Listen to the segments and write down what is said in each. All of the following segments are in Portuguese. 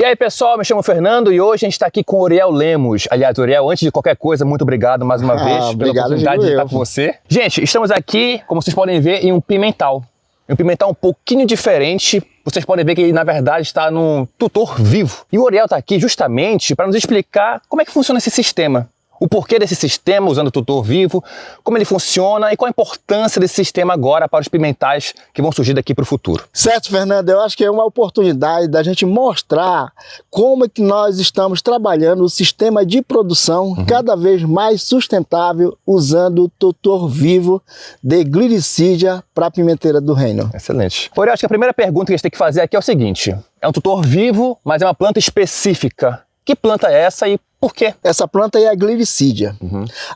E aí pessoal, me chamo Fernando e hoje a gente está aqui com o Uriel Lemos. Aliás, Uriel, antes de qualquer coisa, muito obrigado mais uma vez pela oportunidade de estar com você. Gente, estamos aqui, como vocês podem ver, em um pimental. Um pimental um pouquinho diferente. Vocês podem ver que ele, na verdade, está num tutor vivo. E o Uriel está aqui justamente para nos explicar como é que funciona esse sistema. O porquê desse sistema usando o tutor vivo, como ele funciona e qual a importância desse sistema agora para os pimentais que vão surgir daqui para o futuro. Certo, Fernando, eu acho que é uma oportunidade da gente mostrar como é que nós estamos trabalhando o sistema de produção cada vez mais sustentável usando o tutor vivo de Gliricidia para a pimenteira do reino. Excelente. Uriel, acho que a primeira pergunta que a gente tem que fazer aqui é o seguinte: é um tutor vivo, mas é uma planta específica. Que planta é essa e por quê? Essa planta é a Gliricidia.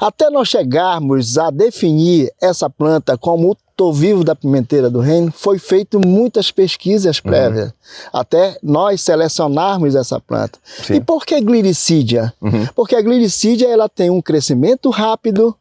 Até nós chegarmos a definir essa planta como o tutor vivo da pimenteira do reino, foi feito muitas pesquisas prévias, até nós selecionarmos essa planta. Sim. E por que Gliricidia? Porque a Gliricidia ela tem um crescimento rápido,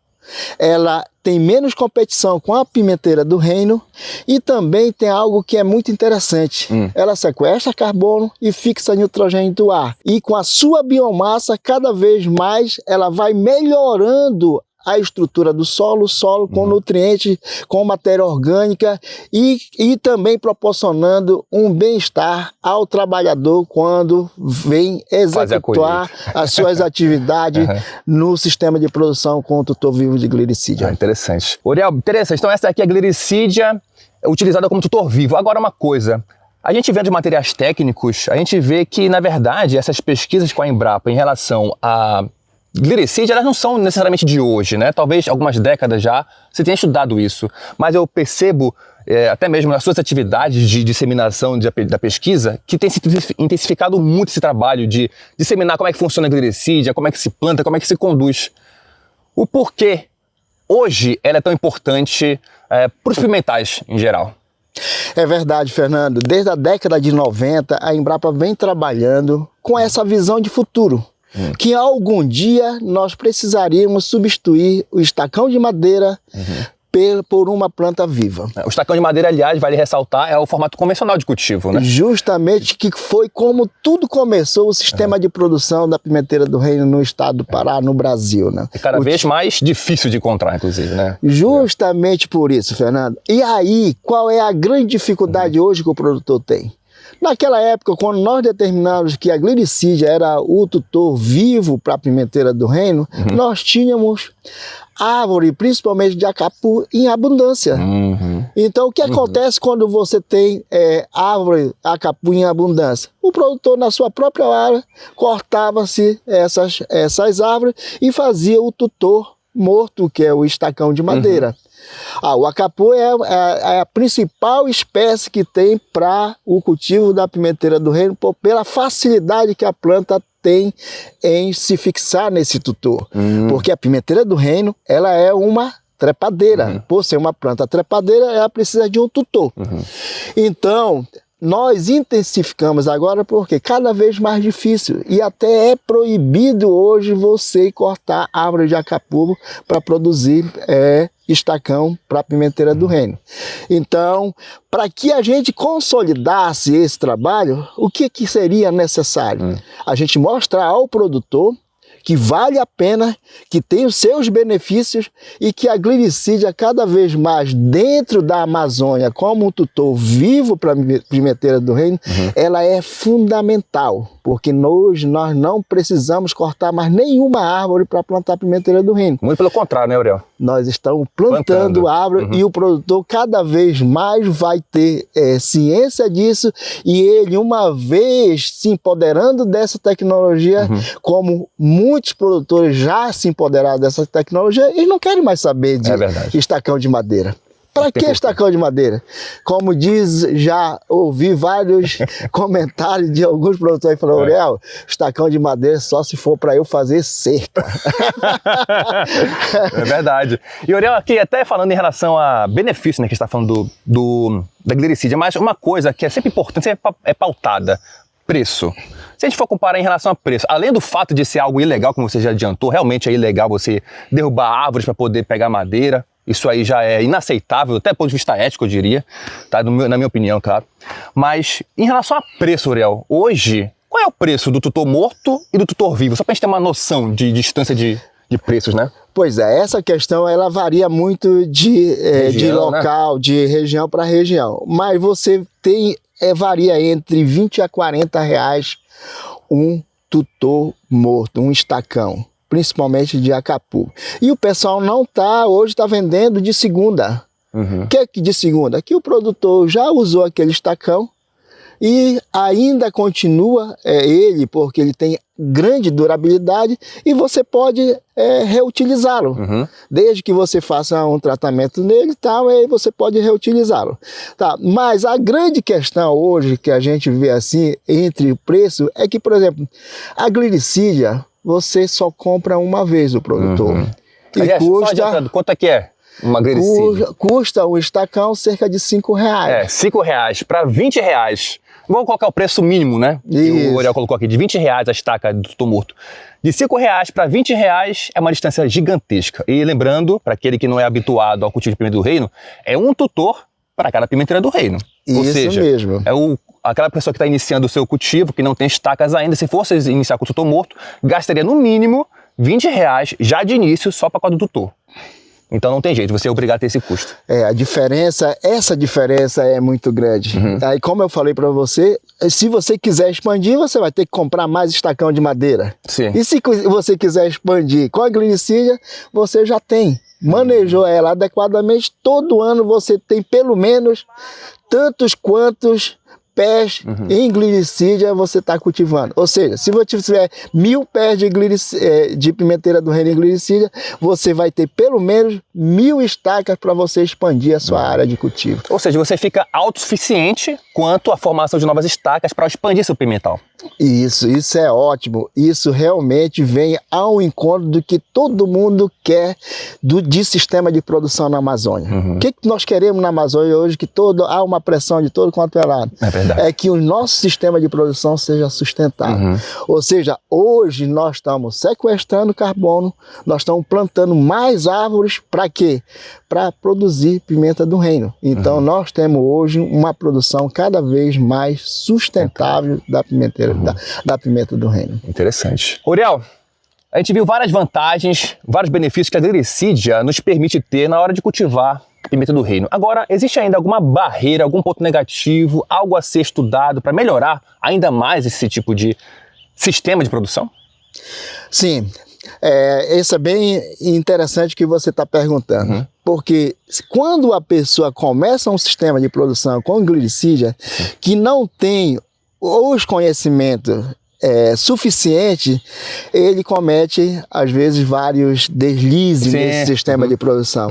ela tem menos competição com a pimenteira do reino e também tem algo que é muito interessante. Ela sequestra carbono e fixa nitrogênio do ar. E com a sua biomassa, cada vez mais ela vai melhorando a estrutura do solo, com nutrientes, com matéria orgânica e também proporcionando um bem-estar ao trabalhador quando vem executar as suas atividades no sistema de produção com o tutor vivo de Gliricidia. Interessante. Uriel, interessante. Então essa aqui é a Gliricidia utilizada como tutor vivo. Agora uma coisa, a gente vendo de materiais técnicos, a gente vê que na verdade essas pesquisas com a Embrapa em relação a Gliricidia, elas não são necessariamente de hoje, né? Talvez algumas décadas já você tenha estudado isso, mas eu percebo, até mesmo nas suas atividades de disseminação da pesquisa, que tem se intensificado muito esse trabalho de disseminar como é que funciona a Gliricidia, como é que se planta, como é que se conduz. O porquê hoje ela é tão importante para os pimentais em geral. É verdade, Fernando. Desde a década de 90, a Embrapa vem trabalhando com essa visão de futuro. Que algum dia nós precisaríamos substituir o estacão de madeira por uma planta viva. O estacão de madeira, aliás, vale ressaltar, é o formato convencional de cultivo, né? Justamente que foi como tudo começou o sistema de produção da pimenteira do reino no estado do Pará, no Brasil, né? E cada vez mais difícil de encontrar, inclusive, né? Justamente por isso, Fernando. E aí, qual é a grande dificuldade hoje que o produtor tem? Naquela época, quando nós determinamos que a Gliricidia era o tutor vivo para a pimenteira do reino, nós tínhamos árvore, principalmente de acapu, em abundância. Então, o que acontece quando você tem árvore, acapu em abundância? O produtor, na sua própria área, cortava-se essas árvores e fazia o tutor morto, que é o estacão de madeira. O acapu é a principal espécie que tem para o cultivo da pimenteira do reino, pela facilidade que a planta tem em se fixar nesse tutor. Porque a pimenteira do reino, ela é uma trepadeira. Por ser uma planta trepadeira, ela precisa de um tutor. Então, nós intensificamos agora porque cada vez mais difícil e até é proibido hoje você cortar árvore de acapu para produzir estacão para a pimenteira do reino. Então, para que a gente consolidasse esse trabalho, o que seria necessário? A gente mostrar ao produtor que vale a pena, que tem os seus benefícios e que a Gliricidia cada vez mais dentro da Amazônia, como um tutor vivo para a pimenteira do reino, ela é fundamental, porque hoje nós não precisamos cortar mais nenhuma árvore para plantar a pimenteira do reino. Muito pelo contrário, né, Uriel? Nós estamos plantando árvore e o produtor cada vez mais vai ter ciência disso e ele, uma vez se empoderando dessa tecnologia, como muitos produtores já se empoderaram dessa tecnologia, eles não querem mais saber de estacão de madeira. Para que estacão de madeira? Como diz, já ouvi vários comentários de alguns produtores falando, Uriel, estacão de madeira só se for para eu fazer cerca. É verdade. E Uriel, aqui até falando em relação a benefício, né, que a gente está falando da Gliricidia, mas uma coisa que é sempre importante, sempre é pautada, preço. Se a gente for comparar em relação a preço, além do fato de ser algo ilegal, como você já adiantou, realmente é ilegal você derrubar árvores para poder pegar madeira, isso aí já é inaceitável, até do ponto de vista ético, eu diria, tá? Na minha opinião, claro. Mas em relação a preço, Uriel, hoje, Qual é o preço do tutor morto e do tutor vivo? Só para a gente ter uma noção de distância de preços, né? Pois é, essa questão ela varia muito de local, né? De região para região. Mas você tem, varia entre 20 a 40 reais um tutor morto, um estacão, principalmente de Acapulco. E o pessoal hoje está vendendo de segunda. O que é que de segunda? Que o produtor já usou aquele estacão e ainda continua ele, porque ele tem grande durabilidade e você pode reutilizá-lo. Desde que você faça um tratamento nele e tal, aí você pode reutilizá-lo. Tá? Mas a grande questão hoje que a gente vê assim entre o preço é que, por exemplo, a glicídia você só compra uma vez o produtor. E aliás, custa... quanto é que é uma glicídia? Custa um estacão cerca de R$5. R$5 para R$20. Vamos colocar o preço mínimo, né? Que o Oriel colocou aqui, de R$20 a estaca do tutor morto. De R$5 para R$20 é uma distância gigantesca. E lembrando, para aquele que não é habituado ao cultivo de pimenta do reino, é um tutor para cada pimenteira do reino. Ou seja, mesmo. É aquela pessoa que está iniciando o seu cultivo, que não tem estacas ainda, se fosse iniciar com o tutor morto, gastaria no mínimo R$20 já de início só para cada tutor. Então não tem jeito, você é obrigado a ter esse custo. Essa diferença é muito grande. Aí, como eu falei para você, se você quiser expandir, você vai ter que comprar mais estacão de madeira. Sim. E se você quiser expandir com a glicídia, você já tem. Manejou ela adequadamente, todo ano você tem pelo menos tantos quantos pés em glicídia você está cultivando. Ou seja, se você tiver 1000 pés de pimenteira do reino em glicídia, você vai ter pelo menos 1000 estacas para você expandir a sua área de cultivo. Ou seja, você fica autossuficiente quanto à formação de novas estacas para expandir seu pimental. Isso é ótimo. Isso realmente vem ao encontro do que todo mundo quer de sistema de produção na Amazônia. O que nós queremos na Amazônia hoje? Que há uma pressão de todo quanto é lado. É verdade. É que o nosso sistema de produção seja sustentável. Ou seja, hoje nós estamos sequestrando carbono, nós estamos plantando mais árvores para quê? Para produzir pimenta do reino. Então nós temos hoje uma produção cada vez mais sustentável da pimenteira, da pimenta do reino. Interessante. Oriel, a gente viu várias vantagens, vários benefícios que a glicídia nos permite ter na hora de cultivar a pimenta do reino. Agora, existe ainda alguma barreira, algum ponto negativo, algo a ser estudado para melhorar ainda mais esse tipo de sistema de produção? Sim. Isso é bem interessante que você está perguntando. Porque quando a pessoa começa um sistema de produção com glicídia que não tem os conhecimentos suficientes, ele comete, às vezes, vários deslizes nesse sistema de produção.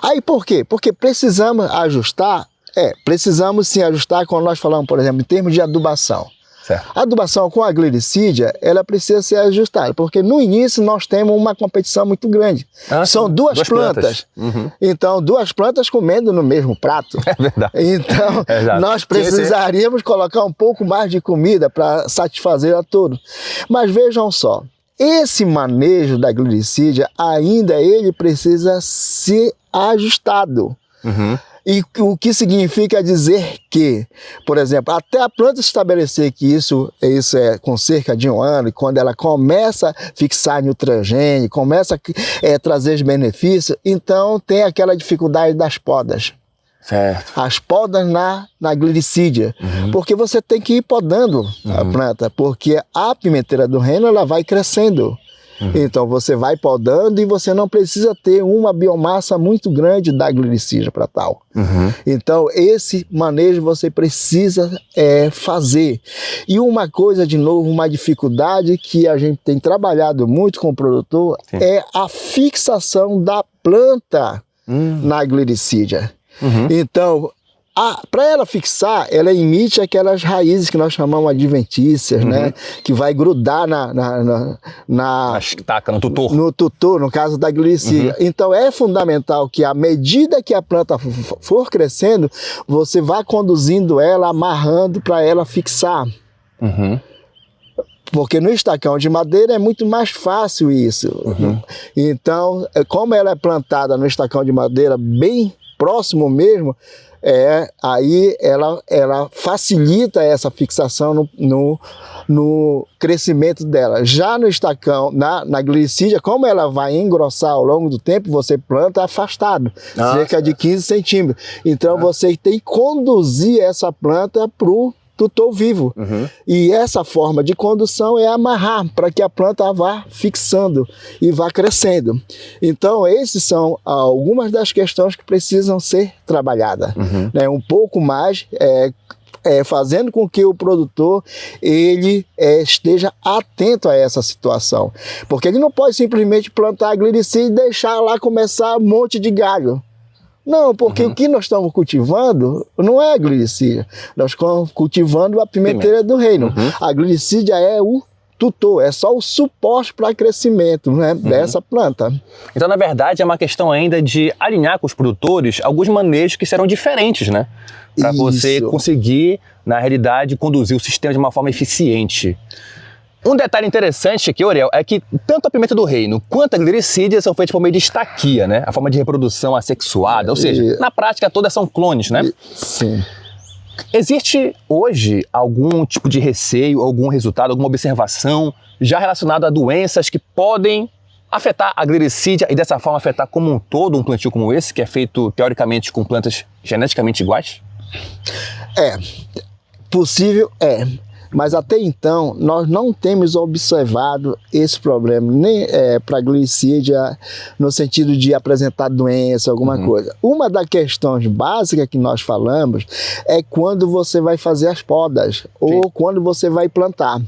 Aí por quê? Porque precisamos ajustar, precisamos sim ajustar quando nós falamos, por exemplo, em termos de adubação. Certo. A adubação com a glicídia, ela precisa ser ajustada, porque no início nós temos uma competição muito grande. São duas plantas. Então, duas plantas comendo no mesmo prato. É verdade. Então, nós precisaríamos colocar um pouco mais de comida para satisfazer a todos. Mas vejam só, esse manejo da glicídia ainda ele precisa ser ajustado. E o que significa dizer que, por exemplo, até a planta estabelecer que isso é com cerca de um ano, e quando ela começa a fixar nitrogênio, começa a trazer os benefícios, então tem aquela dificuldade das podas. Certo. As podas na glicídia, porque você tem que ir podando a planta, porque a pimenteira do reino ela vai crescendo. Então você vai podando e você não precisa ter uma biomassa muito grande da glicídia para tal. Então esse manejo você precisa fazer. E uma coisa, de novo, uma dificuldade que a gente tem trabalhado muito com o produtor é a fixação da planta na glicídia. Então, para ela fixar, ela emite aquelas raízes que nós chamamos adventícias, né? Que vai grudar na estaca, no tutor. No tutor, no caso da glicídia. Então é fundamental que à medida que a planta for crescendo, você vá conduzindo ela, amarrando para ela fixar. Porque no estacão de madeira é muito mais fácil isso. Então, como ela é plantada no estacão de madeira bem próximo mesmo, aí ela facilita essa fixação no crescimento dela. Já no estacão, na glicídia, como ela vai engrossar ao longo do tempo, você planta afastado, cerca de 15 centímetros. Então você tem que conduzir essa planta para o tutor vivo. E essa forma de condução é amarrar para que a planta vá fixando e vá crescendo. Então, esses são algumas das questões que precisam ser trabalhadas. Né? Um pouco mais, fazendo com que o produtor ele esteja atento a essa situação. Porque ele não pode simplesmente plantar a glicídia e deixar lá começar um monte de galho. Não, porque o que nós estamos cultivando não é a glicídia. Nós estamos cultivando a pimenteira do reino. A glicídia é o tutor, é só o suporte para crescimento, né, dessa planta. Então, na verdade, é uma questão ainda de alinhar com os produtores alguns manejos que serão diferentes, né? Para você conseguir, na realidade, conduzir o sistema de uma forma eficiente. Um detalhe interessante aqui, Aurel, é que tanto a pimenta do reino quanto a glicídia são feitas por meio de estaquia, né? A forma de reprodução assexuada, ou seja, na prática todas são clones, né? Sim. Existe hoje algum tipo de receio, algum resultado, alguma observação já relacionada a doenças que podem afetar a glicídia e dessa forma afetar como um todo um plantio como esse, que é feito teoricamente com plantas geneticamente iguais? Possível é. Mas até então, nós não temos observado esse problema, nem para a glicídia, no sentido de apresentar doença, alguma coisa. Uma das questões básicas que nós falamos é quando você vai fazer as podas, ou quando você vai plantar.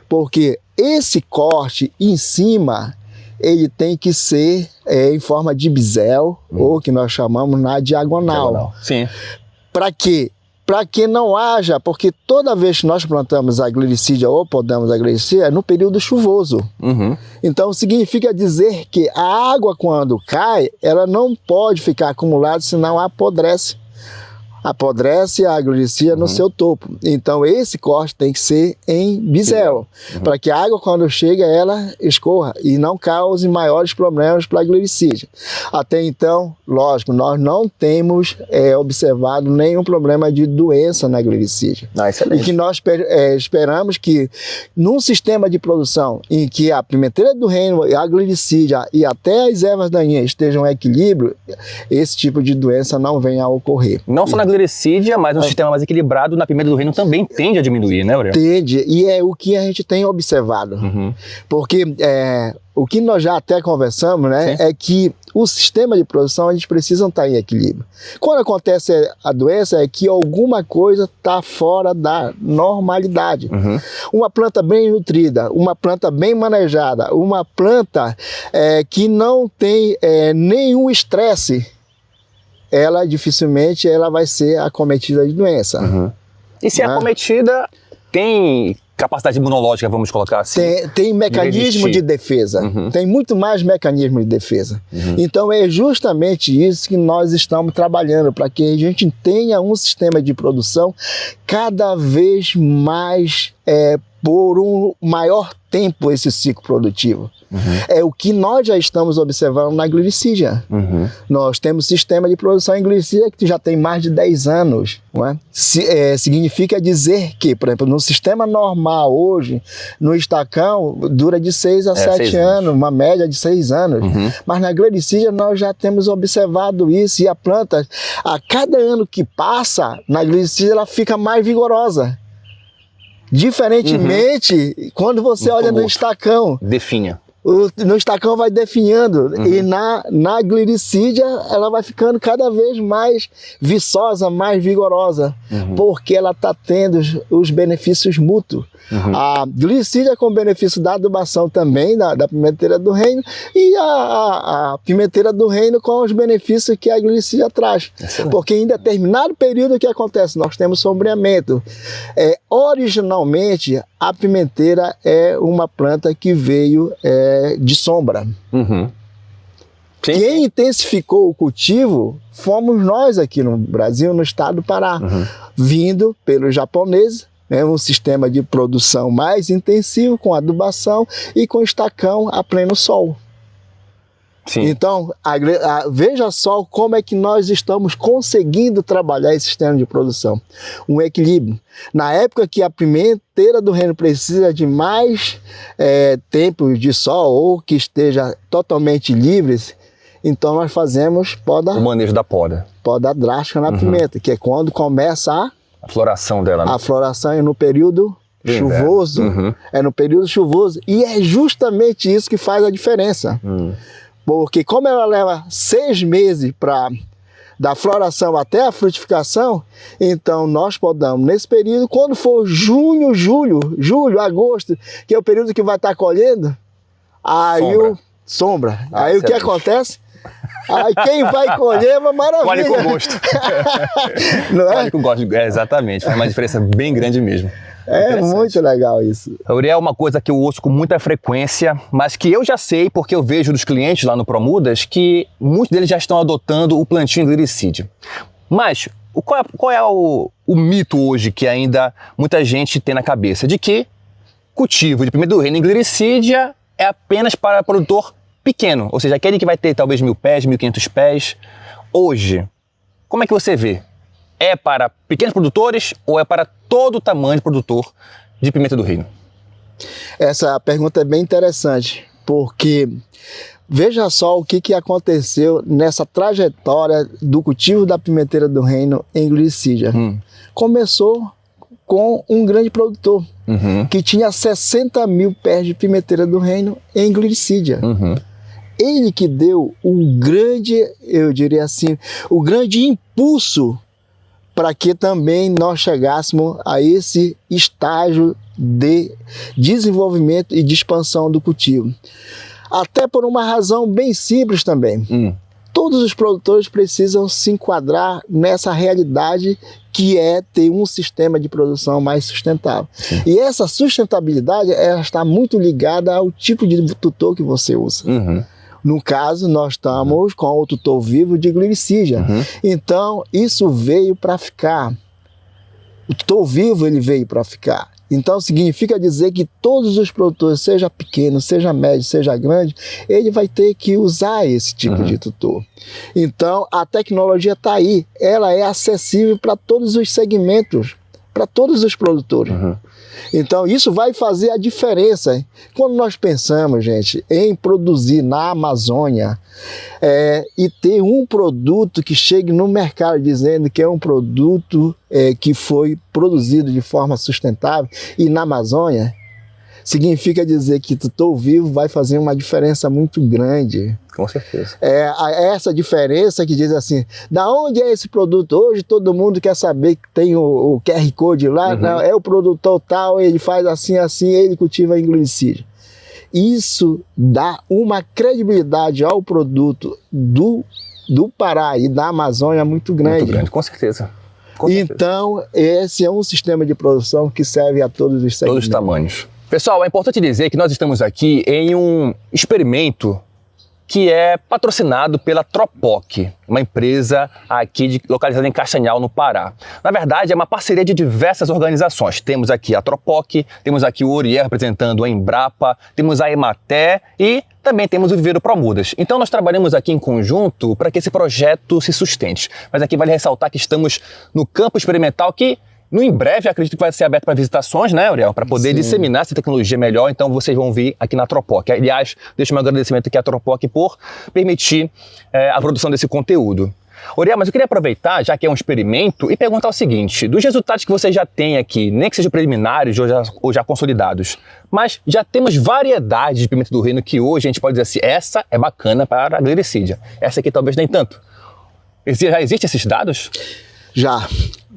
Porque esse corte em cima, ele tem que ser em forma de bisel, ou que nós chamamos na diagonal. Sim. Para quê? Para que não haja, porque toda vez que nós plantamos a glicídia ou podamos a glicídia é no período chuvoso. Então significa dizer que a água quando cai, ela não pode ficar acumulada, senão apodrece. Apodrece a glicídia no seu topo. Então esse corte tem que ser em bisel, para que a água quando chega ela escorra e não cause maiores problemas para a glicídia. Até então, lógico, nós não temos observado nenhum problema de doença na glicídia. Excelente. E que nós esperamos que num sistema de produção em que a pimenteira do reino, a glicídia e até as ervas daninhas estejam em equilíbrio, esse tipo de doença não venha a ocorrer. Não só na glicídia, mas um sistema mais equilibrado na pimenta do reino também tende a diminuir, né, Aurel? Tende, e é o que a gente tem observado. Porque o que nós já até conversamos, né, é que o sistema de produção a gente precisa estar em equilíbrio. Quando acontece a doença é que alguma coisa está fora da normalidade. Uma planta bem nutrida, uma planta bem manejada, uma planta que não tem nenhum estresse, ela dificilmente vai ser acometida de doença. E se é acometida, tem capacidade imunológica, vamos colocar assim? Tem mecanismo de defesa. Tem muito mais mecanismo de defesa. Então é justamente isso que nós estamos trabalhando, para que a gente tenha um sistema de produção cada vez mais por um maior tempo esse ciclo produtivo. É o que nós já estamos observando na glicídia. Nós temos sistema de produção em glicídia que já tem mais de 10 anos. Não é? Significa dizer que, por exemplo, no sistema normal hoje, no estacão, dura de 6 a 7 anos, uma média de 6 anos. Mas na glicídia nós já temos observado isso, e a planta, a cada ano que passa, na glicídia ela fica mais vigorosa. Diferentemente, quando você olha no estacão. Definha. No estacão vai definhando, e na glicídia ela vai ficando cada vez mais viçosa, mais vigorosa, porque ela está tendo os benefícios mútuos. A glicídia com benefício da adubação também, da pimenteira do reino, e a pimenteira do reino com os benefícios que a glicídia traz. Porque em determinado período o que acontece? Nós temos sombreamento. Originalmente, a pimenteira é uma planta que veio de sombra. Quem intensificou o cultivo fomos nós aqui no Brasil, no estado do Pará, vindo pelos japoneses, um sistema de produção mais intensivo, com adubação e com estacão a pleno sol. Sim. Então, veja só como é que nós estamos conseguindo trabalhar esse sistema de produção. Um equilíbrio. Na época que a pimenteira do reino precisa de mais tempo de sol ou que esteja totalmente livre, então nós fazemos O manejo da poda. poda drástica na pimenta, que é quando começa A floração dela, né? a floração é no período Do chuvoso. inverno. É no período chuvoso. E é justamente isso que faz a diferença. Porque como ela leva 6 meses da floração até a frutificação, então nós podamos nesse período, quando for junho, julho, agosto, que é o período que vai estar colhendo, aí sombra. Aí o que acontece? Aí quem vai colher é uma maravilha. Colhe com gosto. Não é? Colhe com gosto, exatamente. Faz uma diferença bem grande mesmo. É muito legal isso. Uriel, uma coisa que eu ouço com muita frequência, mas que eu já sei, porque eu vejo dos clientes lá no Promudas, que muitos deles já estão adotando o plantio em glicídia. Mas qual é o mito hoje que ainda muita gente tem na cabeça? De que cultivo de pimenta do reino em glicídia é apenas para produtor pequeno, ou seja, aquele que vai ter talvez 1.000 pés, 1.500 pés. Hoje, como é que você vê? É para pequenos produtores ou é para todo o tamanho de produtor de pimenta do reino? Essa pergunta é bem interessante, porque veja só o que aconteceu nessa trajetória do cultivo da pimenteira do reino em glicídia. Começou com um grande produtor que tinha 60.000 pés de pimenteira do reino em glicídia. Ele que deu um grande, eu diria assim, o grande impulso para que também nós chegássemos a esse estágio de desenvolvimento e de expansão do cultivo. Até por uma razão bem simples também. Todos os produtores precisam se enquadrar nessa realidade que é ter um sistema de produção mais sustentável. E essa sustentabilidade ela está muito ligada ao tipo de tutor que você usa. No caso, nós estamos com o tutor vivo de glicídia. Então, isso veio para ficar. O tutor vivo ele veio para ficar. Então, significa dizer que todos os produtores, seja pequeno, seja médio, seja grande, ele vai ter que usar esse tipo de tutor. Então, a tecnologia está aí. Ela é acessível para todos os segmentos, para todos os produtores. Então, isso vai fazer a diferença. Quando nós pensamos, gente, em produzir na Amazônia e ter um produto que chegue no mercado dizendo que é um produto que foi produzido de forma sustentável e na Amazônia, significa dizer que tutor vivo vai fazer uma diferença muito grande. Com certeza. Essa diferença que diz assim, da onde é esse produto? Hoje todo mundo quer saber que tem o QR Code lá, não, é o produtor tal, ele faz assim, ele cultiva em glicídia. Isso dá uma credibilidade ao produto do Pará e da Amazônia muito grande. Muito grande, com certeza. Então, esse é um sistema de produção que serve a todos os segmentos. Todos os tamanhos. Pessoal, é importante dizer que nós estamos aqui em um experimento que é patrocinado pela Tropoc, uma empresa aqui localizada em Castanhal, no Pará. Na verdade, é uma parceria de diversas organizações. Temos aqui a Tropoc, temos aqui o Uriel representando a Embrapa, temos a Emater e também temos o Viveiro Promudas. Então nós trabalhamos aqui em conjunto para que esse projeto se sustente. Mas aqui vale ressaltar que estamos no campo experimental que em breve, acredito que vai ser aberto para visitações, né, Uriel? Para poder disseminar essa tecnologia melhor. Então, vocês vão vir aqui na Tropoc. Aliás, deixo meu agradecimento aqui à Tropoc por permitir a produção desse conteúdo. Uriel, mas eu queria aproveitar, já que é um experimento, e perguntar o seguinte. Dos resultados que você já tem aqui, nem que sejam preliminares ou já consolidados, mas já temos variedades de pimenta do reino que hoje a gente pode dizer assim, essa é bacana para a glicídia. Essa aqui talvez nem tanto. Já existem esses dados? Já.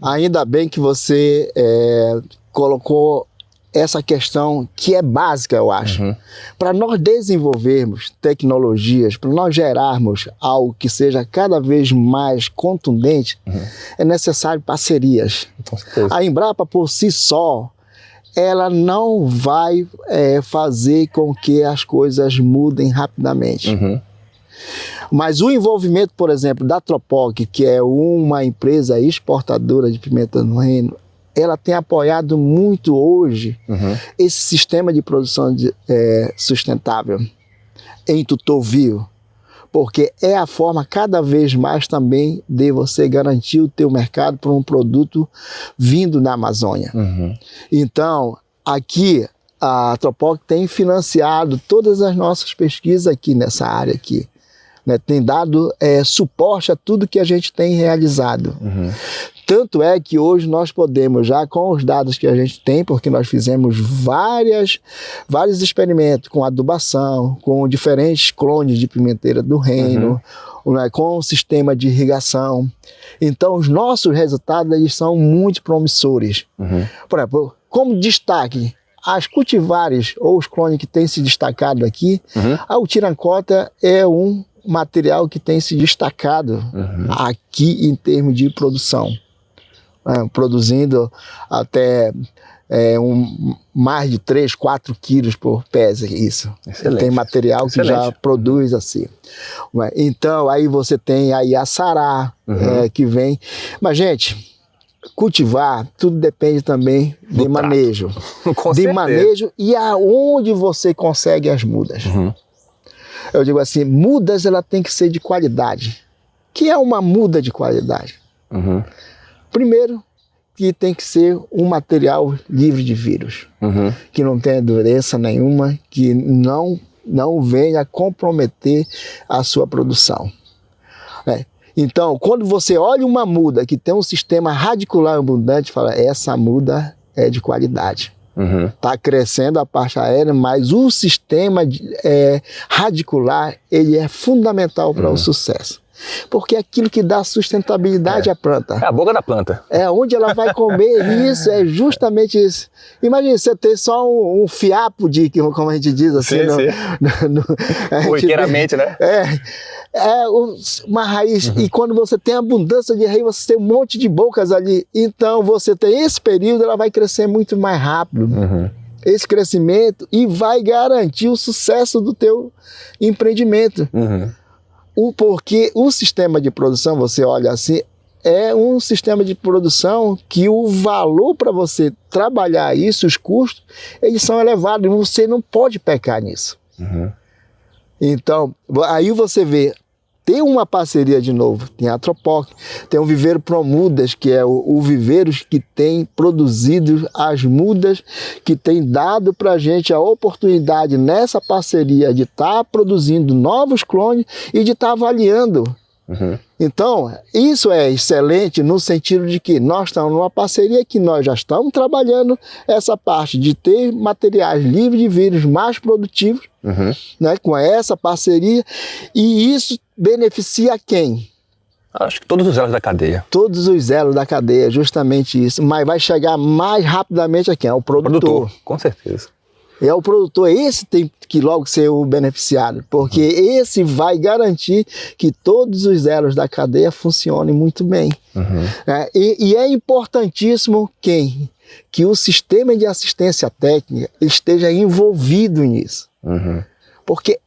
Ainda bem que você colocou essa questão que é básica, eu acho. Para nós desenvolvermos tecnologias, para nós gerarmos algo que seja cada vez mais contundente, é necessário parcerias. Com certeza. A Embrapa, por si só, ela não vai fazer com que as coisas mudem rapidamente. Mas o envolvimento, por exemplo, da Tropoc, que é uma empresa exportadora de pimenta do reino, ela tem apoiado muito hoje esse sistema de produção sustentável em tutor vivo. porque é a forma cada vez mais também de você garantir o teu mercado para um produto vindo da Amazônia. Então, aqui a Atropoc tem financiado todas as nossas pesquisas aqui nessa área aqui, né? Tem dado suporte a tudo que a gente tem realizado. Tanto é que hoje nós podemos, já com os dados que a gente tem, porque nós fizemos vários experimentos com adubação, com diferentes clones de pimenteira do reino, né, com o sistema de irrigação. Então, os nossos resultados eles são muito promissores. Por exemplo, como destaque, as cultivares ou os clones que têm se destacado aqui, a Utirancota é um material que tem se destacado aqui em termos de produção. Produzindo até mais de 3, 4 quilos por pesa, isso. Excelente. Tem material que já produz assim. Então, aí você tem aí a Sará, que vem. Mas, gente, cultivar, tudo depende também de manejo. De manejo e aonde você consegue as mudas. Eu digo assim, mudas ela tem que ser de qualidade. O que é uma muda de qualidade? Primeiro, que tem que ser um material livre de vírus, que não tenha doença nenhuma, que não venha comprometer a sua produção. Então, quando você olha uma muda que tem um sistema radicular abundante, fala, essa muda é de qualidade. Está crescendo a parte aérea, mas o sistema radicular ele é fundamental para o sucesso. Porque é aquilo que dá sustentabilidade à planta. É a boca da planta. É onde ela vai comer isso, é justamente isso. Imagina você ter só um fiapo de, como a gente diz assim. Corriqueiramente, né? Uma raiz. E quando você tem abundância de raiz, você tem um monte de bocas ali. Então você tem esse período, ela vai crescer muito mais rápido. Esse crescimento e vai garantir o sucesso do teu empreendimento. Porque o sistema de produção, você olha assim, é um sistema de produção que o valor para você trabalhar isso, os custos, eles são elevados, você não pode pecar nisso. Então, aí você vê, tem uma parceria de novo, tem a Atropoc, tem o Viveiro Promudas, que é o viveiro que tem produzido as mudas, que tem dado para a gente a oportunidade nessa parceria de estar produzindo novos clones e de estar avaliando. Então, isso é excelente no sentido de que nós estamos numa parceria que nós já estamos trabalhando essa parte de ter materiais livres de vírus mais produtivos, né, com essa parceria, e isso beneficia quem? Acho que todos os elos da cadeia. Todos os elos da cadeia, justamente isso. Mas vai chegar mais rapidamente a quem? Ao produtor. Com certeza. É o produtor, esse tem que logo ser o beneficiado, porque esse vai garantir que todos os elos da cadeia funcionem muito bem. E é importantíssimo que o sistema de assistência técnica esteja envolvido nisso. Porque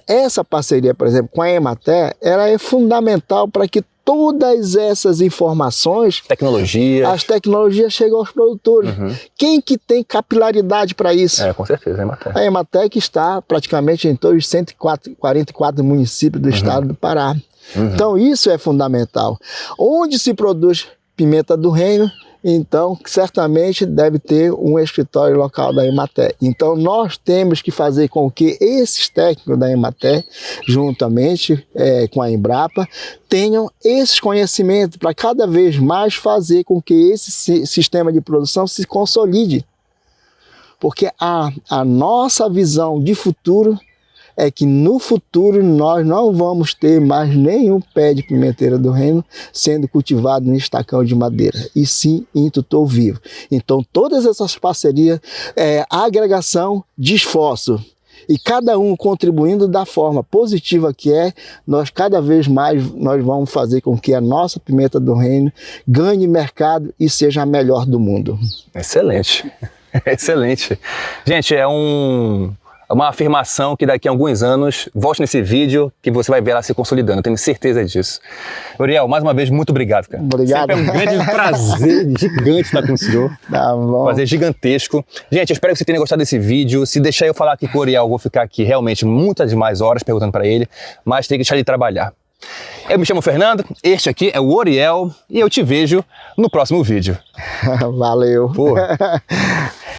essa parceria, por exemplo, com a Emater, ela é fundamental para que todas essas informações, as tecnologias chegam aos produtores. Quem que tem capilaridade para isso? Com certeza, a Emater. A Emater que está praticamente em todos os 144 municípios do estado do Pará. Então isso é fundamental. Onde se produz pimenta do reino, então certamente deve ter um escritório local da Emater. Então nós temos que fazer com que esses técnicos da Emater, juntamente com a Embrapa, tenham esses conhecimentos para cada vez mais fazer com que esse sistema de produção se consolide. Porque a nossa visão de futuro é que no futuro nós não vamos ter mais nenhum pé de pimenteira do reino sendo cultivado em estacão de madeira, e sim em tutor vivo. Então todas essas parcerias, agregação de esforço, e cada um contribuindo da forma positiva que nós cada vez mais nós vamos fazer com que a nossa pimenta do reino ganhe mercado e seja a melhor do mundo. Excelente, excelente. Gente, uma afirmação que daqui a alguns anos, volte nesse vídeo que você vai ver ela se consolidando, eu tenho certeza disso. Uriel, mais uma vez, muito obrigado, cara. Obrigado. Sempre é um grande prazer gigante estar com o senhor. Tá bom. Prazer gigantesco. Gente, eu espero que você tenha gostado desse vídeo. Se deixar eu falar aqui com o Uriel, eu vou ficar aqui realmente muitas mais horas perguntando para ele, mas tem que deixar ele trabalhar. Eu me chamo Fernando, este aqui é o Uriel e eu te vejo no próximo vídeo. Valeu. Porra.